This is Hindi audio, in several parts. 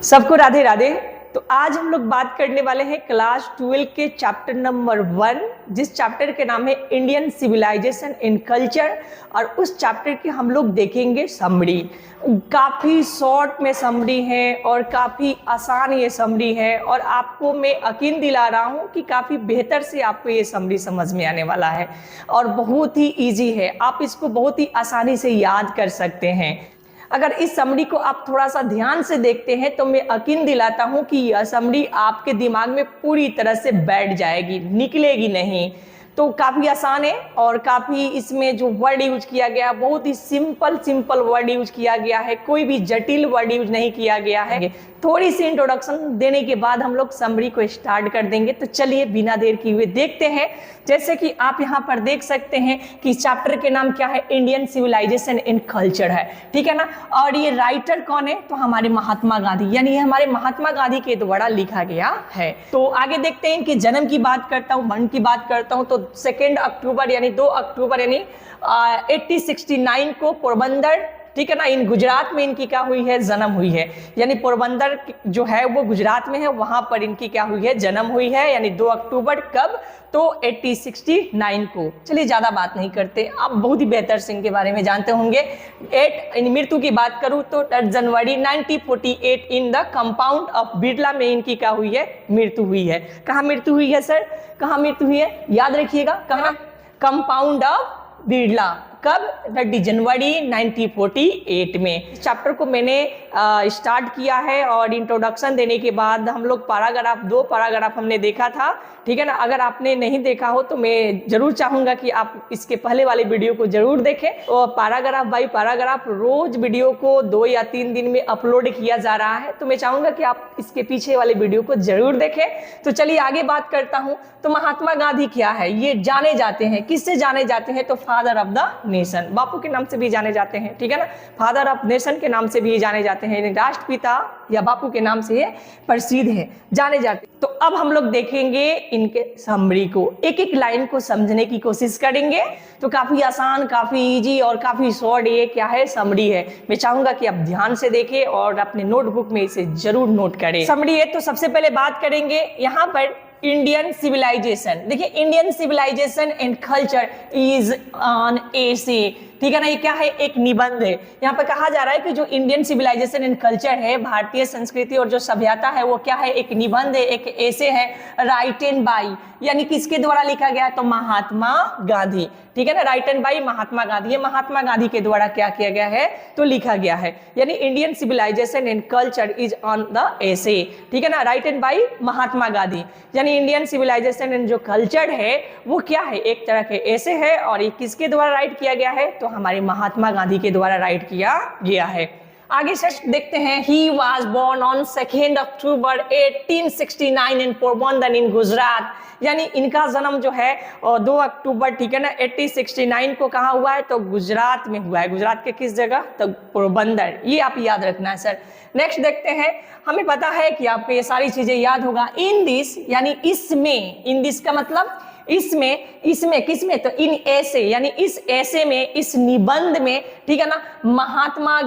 सबको राधे राधे। तो आज हम लोग बात करने वाले हैं क्लास 12 के चैप्टर नंबर 1, जिस चैप्टर के नाम है इंडियन सिविलाइजेशन एंड कल्चर। और उस चैप्टर की हम लोग देखेंगे समरी। काफ़ी शॉर्ट में समरी है और काफ़ी आसान ये समरी है, और आपको मैं यकीन दिला रहा हूँ कि काफ़ी बेहतर से आपको ये समरी समझ में आने वाला है और बहुत ही ईजी है। आप इसको बहुत ही आसानी से याद कर सकते हैं। अगर इस समरी को आप थोड़ा सा ध्यान से देखते हैं तो मैं यकीन दिलाता हूं कि यह समरी आपके दिमाग में पूरी तरह से बैठ जाएगी, निकलेगी नहीं। तो काफ़ी आसान है और काफ़ी इसमें जो वर्ड यूज किया गया बहुत ही सिंपल वर्ड यूज किया गया है, कोई भी जटिल वर्ड यूज नहीं किया गया है। थोड़ी सी इंट्रोडक्शन देने के बाद हम लोग समरी को स्टार्ट कर देंगे। तो चलिए बिना देर किए हुए देखते हैं। जैसे कि आप यहाँ पर देख सकते हैं कि चैप्टर के नाम क्या है, इंडियन सिविलाइजेशन एंड कल्चर है, ठीक है ना। और ये राइटर कौन है, तो हमारे महात्मा गांधी, यानी ये हमारे महात्मा गांधी के द्वारा लिखा गया है। तो आगे देखते हैं कि जन्म की बात करता हूँ, मंथ की बात करता हूँ, तो 2 अक्टूबर यानी 2 अक्टूबर यानी 1869 को पोरबंदर, ठीक है ना, इन गुजरात में इनकी क्या हुई है, जन्म हुई है। यानी पोरबंदर जो है वो गुजरात में है, वहां पर इनकी क्या हुई है, जन्म हुई है। यानी 2 अक्टूबर कब, तो 1869 को। चलिए ज्यादा बात नहीं करते, आप बहुत ही बेहतर से इनके बारे में जानते होंगे। मृत्यु की बात करूं तो 8 जनवरी 1948 in the compound of Birla में इनकी क्या हुई है, मृत्यु हुई है। कहाँ मृत्यु हुई है सर, कहाँ मृत्यु हुई है, याद रखिएगा, कहाँ, कंपाउंड ऑफ बिरला, कब, 30 जनवरी 1948 में। इस चैप्टर को मैंने स्टार्ट किया है और इंट्रोडक्शन देने के बाद हम लोग पैराग्राफ 2 पैराग्राफ हमने देखा था, ठीक है ना। अगर आपने नहीं देखा हो तो मैं जरूर चाहूंगा कि आप इसके पहले वाले वीडियो को जरूर देखें। और पैराग्राफ बाय पैराग्राफ रोज वीडियो को 2 या 3 दिन में अपलोड किया जा रहा है, तो मैं चाहूंगा कि आप इसके पीछे वाले वीडियो को जरूर देखें। तो चलिए आगे बात करता हूं। तो महात्मा गांधी क्या है, ये जाने जाते हैं, किससे जाने जाते हैं, तो फादर ऑफ द नेशन, बापू के नाम से भी जाने जाते हैं, ठीक है ना। फादर ऑफ नेशन के नाम से भी जाने जाते हैं, राष्ट्रपिता या बापू के नाम से प्रसिद्ध है, जाने जाते। तो अब हम लोग देखेंगे इनके समरी को, एक एक लाइन को समझने की कोशिश करेंगे। तो काफी आसान, काफी इजी और काफी शॉर्ट ये क्या है, समरी है। मैं चाहूंगा कि आप ध्यान से देखें और अपने नोटबुक में इसे जरूर नोट करें। समरी है तो सबसे पहले बात करेंगे यहाँ पर इंडियन सिविलाइजेशन। देखिए, Indian civilization and culture is on essay, ठीक है ना। ये क्या है, एक निबंध है। यहाँ पर कहा जा रहा है कि जो इंडियन सिविलाइजेशन एंड कल्चर है, भारतीय संस्कृति और जो सभ्यता है, वो क्या है, एक निबंध है, एक एसे है, राइटन बाई, यानी किसके द्वारा लिखा गया है, तो महात्मा गांधी, ठीक है ना। राइटन बाई महात्मा गांधी, ये महात्मा गांधी के द्वारा क्या किया गया है, तो लिखा गया है। यानी Indian civilization and culture is on the essay, ठीक है ना, राइटन बाई महात्मा गांधी। यानी इंडियन सिविलाइजेशन एंड जो कल्चर है वो क्या है, एक तरह के ऐसे है, और ये किसके द्वारा राइट किया गया है, तो हमारे महात्मा गांधी के द्वारा राइट किया गया है। आगे से देखते हैं। ही वॉज बोर्न ऑन 2 अक्टूबर 1869 इन पोरबंदर इन गुजरात, यानी इनका जन्म जो है 2 अक्टूबर, ठीक है ना, 1869 को कहाँ हुआ है, तो गुजरात में हुआ है। गुजरात के किस जगह, तो पोरबंदर, ये आप याद रखना है सर। नेक्स्ट देखते हैं। हमें पता है कि आपको ये सारी चीजें याद होगा। इन दिस, यानी इसमें, इन दिस का मतलब इसमें किसमें, तो इन ऐसे, यानी इस ऐसे में, इस निबंध में, ठीक है ना, महात्मा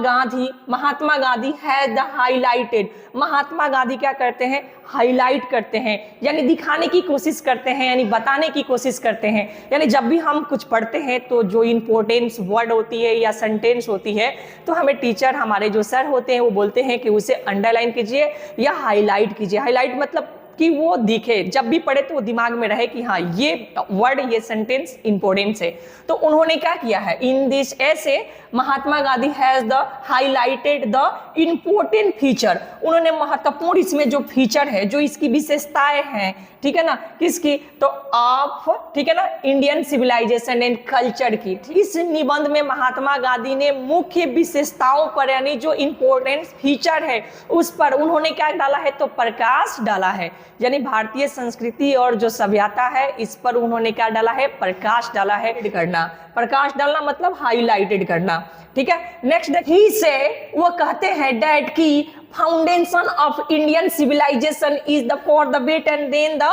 गांधी है द हाईलाइटेड। महात्मा गांधी क्या करते हैं, हाईलाइट करते हैं, यानी दिखाने की कोशिश करते हैं, यानी बताने की कोशिश करते हैं। यानी जब भी हम कुछ पढ़ते हैं तो जो इंपॉर्टेंस वर्ड होती है या सेंटेंस होती है, तो हमें टीचर, हमारे जो सर होते हैं, वो बोलते हैं कि उसे अंडरलाइन कीजिए या हाईलाइट कीजिए। हाईलाइट मतलब कि वो दिखे, जब भी पढ़े तो वो दिमाग में रहे कि हाँ ये वर्ड, ये सेंटेंस इंपॉर्टेंस है। तो उन्होंने क्या किया है, in this essay Mahatma Gandhi has the highlighted the important feature. उन्होंने महत्वपूर्ण इसमें जो फीचर है, जो इसकी विशेषताएं हैं, ठीक है ना, किसकी, तो ऑफ, ठीक है ना, इंडियन सिविलाइजेशन एंड कल्चर की। इस निबंध में महात्मा गांधी ने मुख्य विशेषताओं पर, यानी जो इंपॉर्टेंट फीचर है उस पर उन्होंने क्या डाला है, तो प्रकाश डाला है। यानी भारतीय संस्कृति और जो सभ्यता है, इस पर उन्होंने क्या डाला है, प्रकाश डाला है। करना, प्रकाश डालना मतलब हाईलाइटेड करना, ठीक है। नेक्स्ट ही से, वो कहते हैं डैट की foundation of Indian civilisation is the for the better than the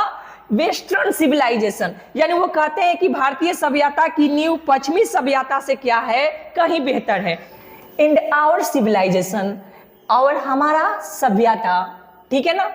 western civilisation. यानी वो कहते हैं कि भारतीय सभ्यता की नींव पश्चिमी सभ्यता से क्या है, कहीं बेहतर है। इन आवर सिविलाइजेशन और हमारा सभ्यता, ठीक है ना,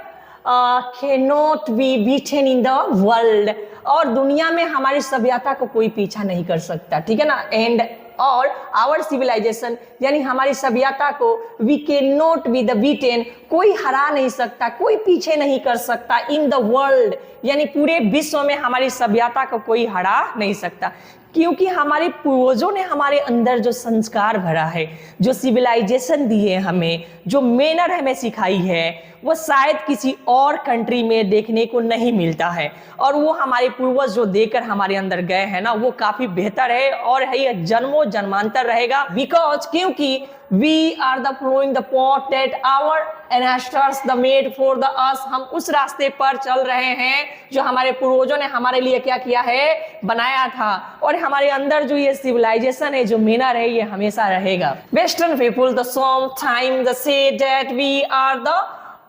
cannot be beaten in the world, और दुनिया में हमारी सभ्यता को कोई पीछा नहीं कर सकता, ठीक है ना। एंड और आवर सिविलाइजेशन यानी हमारी सभ्यता को we can not be the beaten, कोई हरा नहीं सकता, कोई पीछे नहीं कर सकता, इन द वर्ल्ड यानी पूरे विश्व में हमारी सभ्यता को कोई हरा नहीं सकता, क्योंकि हमारे पूर्वजों ने हमारे अंदर जो संस्कार भरा है, जो सिविलाइजेशन दी है हमें, जो मैनर हमें सिखाई है, वो शायद किसी और कंट्री में देखने को नहीं मिलता है। और वो हमारे पूर्वज जो देकर हमारे अंदर गए हैं ना, वो काफी बेहतर है और है जन्मों जन्मांतर रहेगा। बिकॉज क्योंकि we are the flowing the path that our ancestors the made for the us, हम उस रास्ते पर चल रहे हैं जो हमारे पूर्वजों ने हमारे लिए क्या किया है, बनाया था। और हमारे अंदर जो ये सिविलाइजेशन है, जो मैनर है, ये हमेशा रहेगा। Western people the some time the say that we are the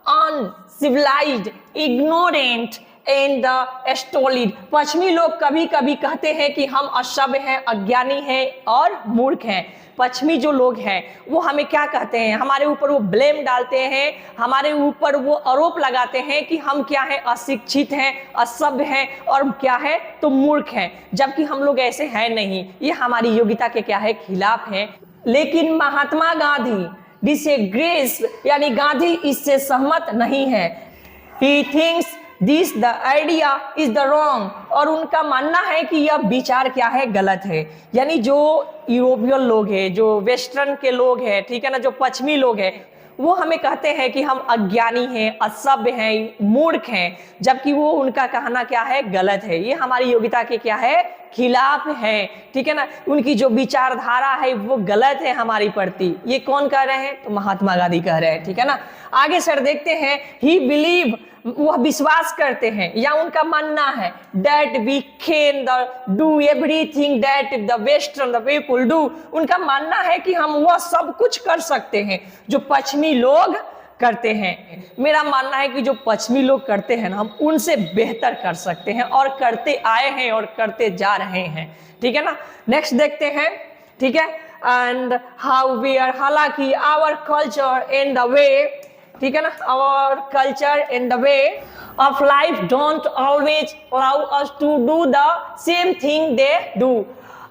uncivilized, ignorant and the stolid. पश्चिमी लोग कभी कभी कहते हैं कि हम असभ्य हैं, अज्ञानी हैं और मूर्ख हैं। पश्चिमी जो लोग हैं वो हमें क्या कहते हैं, हमारे ऊपर वो ब्लेम डालते हैं, हमारे ऊपर वो आरोप लगाते हैं कि हम क्या हैं, अशिक्षित हैं, असभ्य हैं और क्या है तो मूर्ख हैं, जबकि हम लोग ऐसे हैं नहीं। ये हमारी योग्यता के क्या है, खिलाफ है। लेकिन महात्मा गांधी डिसएग्रीज यानी गांधी इससे सहमत नहीं है। He thinks this the idea is the wrong, और उनका मानना है कि यह विचार क्या है, गलत है। यानी जो यूरोपियन लोग हैं, जो वेस्टर्न के लोग हैं, ठीक है ना, जो पश्चिमी लोग हैं, वो हमें कहते हैं कि हम अज्ञानी हैं, असभ्य हैं, मूर्ख हैं, जबकि वो उनका कहना क्या है, गलत है। ये हमारी योग्यता के क्या है, खिलाफ है, ठीक है ना। उनकी जो विचारधारा है वो गलत है हमारी प्रति। ये कौन कह रहे हैं, तो महात्मा गांधी कह रहे हैं, ठीक है ना। आगे सर देखते हैं, ही बिलीव, वह विश्वास करते हैं या उनका मानना है that we can do everything that the western the people do. उनका मानना है कि हम वह सब कुछ कर सकते हैं जो पश्चिमी लोग करते हैं। मेरा मानना है कि जो पश्चिमी लोग करते हैं ना, हम उनसे बेहतर कर सकते हैं और करते आए हैं और करते जा रहे हैं, ठीक है ना। नेक्स्ट देखते हैं, ठीक है, एंड हाउ वी आर, हालांकि our culture in the way, ठीक है ना, our culture in the way of life don't always allow us to do the same thing they do.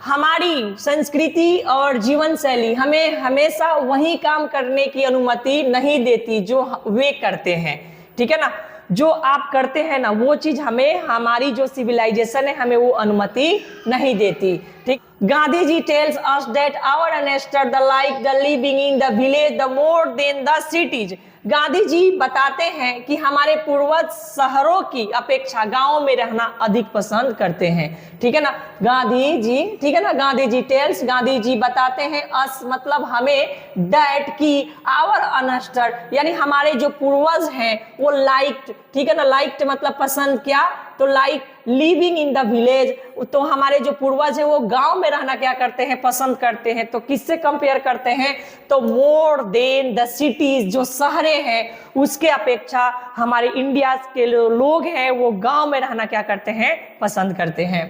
हमारी संस्कृति और जीवन शैली हमें हमेशा वही काम करने की अनुमति नहीं देती जो वे करते हैं, ठीक है ना। जो आप करते हैं ना, वो चीज हमें, हमारी जो सिविलाइजेशन है, हमें वो अनुमति नहीं देती, ठीक। Gandhi ji tells us that our ancestors the like the living in the village the more than the cities. Gandhi ji बताते हैं कि हमारे पूर्वज शहरों की अपेक्षा गांवों में रहना अधिक पसंद करते हैं, ठीक है ना। गांधी जी, ठीक है ना, गांधी जी टेल्स, गांधी जी बताते हैं, अस मतलब हमें, दैट की आवर अनस्टर यानी हमारे जो पूर्वज हैं वो लाइक्ड, ठीक है ना, लाइक्ड मतलब पसंद, क्या तो like living in the village, तो हमारे जो पूर्वज है वो गांव में रहना क्या करते हैं, पसंद करते हैं। तो किससे कंपेयर करते हैं, तो मोर देन द सिटीज, जो शहरे हैं उसके अपेक्षा हमारे इंडिया के लोग हैं वो गांव में रहना क्या करते हैं, पसंद करते हैं।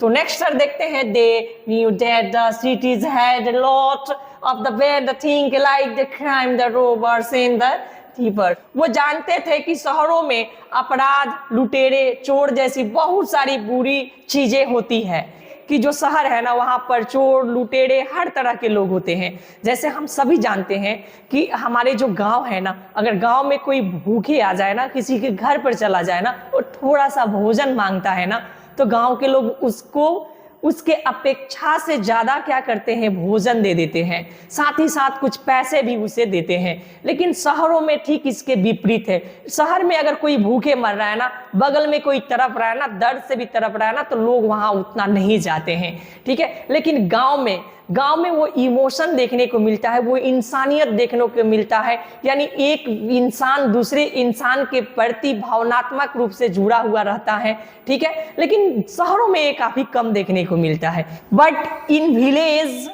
तो नेक्स्ट सर देखते हैं, they knew that the cities had lot of the bad thing like the crime the robbers and the thief. वो जानते थे कि शहरों में अपराध, लुटेरे, चोर जैसी बहुत सारी बुरी चीजें होती है, कि जो शहर है ना वहाँ पर चोर, लुटेरे, हर तरह के लोग होते हैं। जैसे हम सभी जानते हैं कि हमारे जो गांव है ना, अगर गांव में कोई भूखे आ जाए ना, किसी के घर पर चला जाए ना और थोड़ा सा भोजन मांगता है ना, तो गांव के लोग उसको उसके अपेक्षा से ज्यादा क्या करते हैं, भोजन दे देते हैं, साथ ही साथ कुछ पैसे भी उसे देते हैं। लेकिन शहरों में ठीक इसके विपरीत है। शहर में अगर कोई भूखे मर रहा है ना, बगल में कोई तड़प रहा है ना, दर्द से भी तड़प रहा है ना, तो लोग वहां उतना नहीं जाते हैं, ठीक है। लेकिन गांव में वो इमोशन देखने को मिलता है, वो इंसानियत देखने को मिलता है, यानी एक इंसान दूसरे इंसान के प्रति भावनात्मक रूप से जुड़ा हुआ रहता है, ठीक है। लेकिन शहरों में ये काफी कम देखने को मिलता है। But in village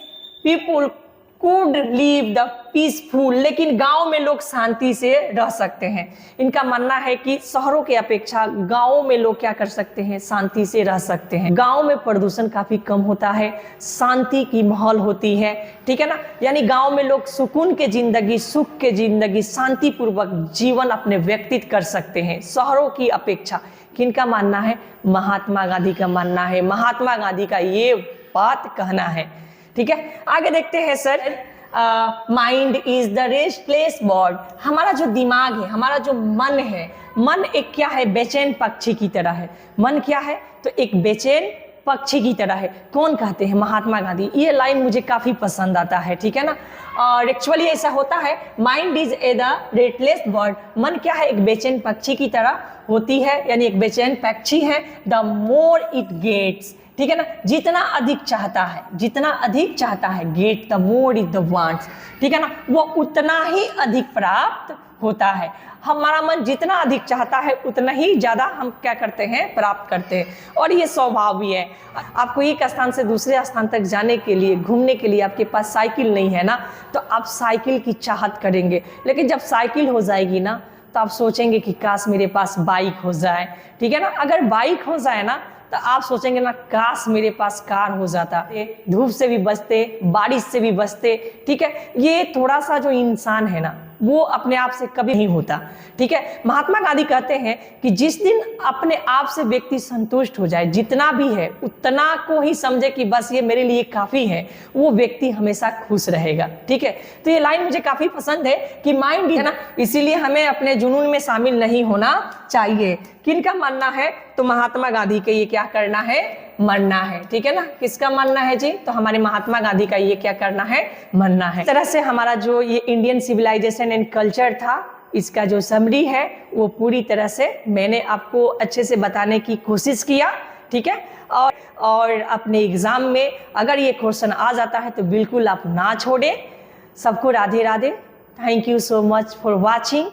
people could leave the peaceful, लेकिन गांव में लोग शांति से रह सकते हैं। इनका मानना है कि शहरों की अपेक्षा गांवों में लोग क्या कर सकते हैं, शांति से रह सकते हैं। गांव में प्रदूषण काफी कम होता है, शांति की माहौल होती है, ठीक है ना। यानी गांव में लोग सुकून के जिंदगी, सुख के जिंदगी, शांतिपूर्वक जीवन अपने व्यतीत कर सकते हैं शहरों की अपेक्षा। किनका मानना है? महात्मा गांधी का मानना है। महात्मा गांधी का ये बात कहना है, ठीक है। आगे देखते हैं sir. Mind is the restless bird. हमारा जो दिमाग है, हमारा जो मन है, मन एक क्या है? बेचैन पक्षी की तरह है। मन क्या है? तो एक बेचैन पक्षी की तरह है। कौन कहते हैं? महात्मा गांधी। ये लाइन मुझे काफी पसंद आता है, ठीक है ना। और एक्चुअली ऐसा होता है, mind is a the restless bird. मन क्या है? एक बेचैन पक्षी की तरह होती है, यानी एक बेचैन पक्षी है। द मोर इट गेट्स, ठीक है ना, जितना अधिक चाहता है, जितना अधिक चाहता है, get the more it the wants, ठीक है ना, वो उतना ही अधिक प्राप्त होता है। हमारा मन जितना अधिक चाहता है उतना ही ज्यादा हम क्या करते हैं? प्राप्त करते हैं। और ये स्वभाव भी है। आपको एक स्थान से दूसरे स्थान तक जाने के लिए, घूमने के लिए आपके पास साइकिल नहीं है ना, तो आप साइकिल की चाहत करेंगे। लेकिन जब साइकिल हो जाएगी ना, तो आप सोचेंगे कि काश मेरे पास बाइक हो जाए, ठीक है ना। अगर बाइक हो जाए ना, तो आप सोचेंगे ना, काश मेरे पास कार हो जाता, धूप से भी बचते, बारिश से भी बचते, ठीक है। ये थोड़ा सा जो इंसान है ना, वो अपने आप से कभी नहीं होता, ठीक है। महात्मा गांधी कहते हैं कि जिस दिन अपने आप से व्यक्ति संतुष्ट हो जाए, जितना भी है उतना को ही समझे कि बस ये मेरे लिए काफी है, वो व्यक्ति हमेशा खुश रहेगा, ठीक है। तो ये लाइन मुझे काफी पसंद है कि माइंड है ना, इसीलिए हमें अपने जुनून में शामिल नहीं होना चाहिए। किनका मानना है? तो महात्मा गांधी के ये क्या करना है? मरना है, ठीक है ना। किसका मानना है जी? तो हमारे महात्मा गांधी का ये क्या करना है? मरना है। इस तरह से हमारा जो ये इंडियन सिविलाइजेशन एंड कल्चर था, इसका जो समरी है वो पूरी तरह से मैंने आपको अच्छे से बताने की कोशिश किया, ठीक है। और अपने एग्जाम में अगर ये क्वेश्चन आ जाता है तो बिल्कुल आप ना छोड़ें। सबको Radhe Radhe. Thank you so much for watching.